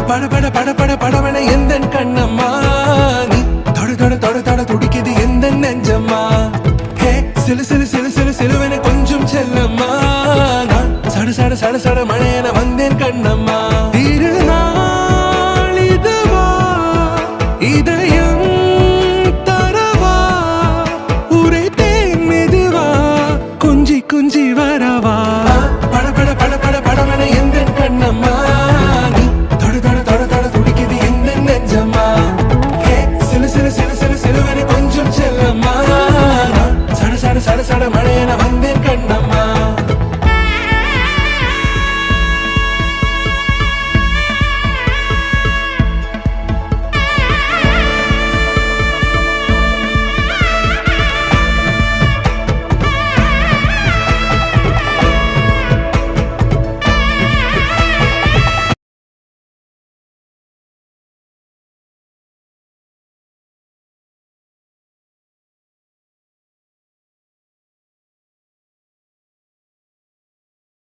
பட பட பட பட படவன எந்த கண்ணம்மா நீ தொட தொட தொட தொட துடிக்குது எந்த நெஞ்சம்மா ஹே சிலு சிலு சிலு சிலு சிலுவன கொஞ்சம் செல்லம்மா நான் சட சட சட சட மழையன வந்தேன் கண்ணம்மா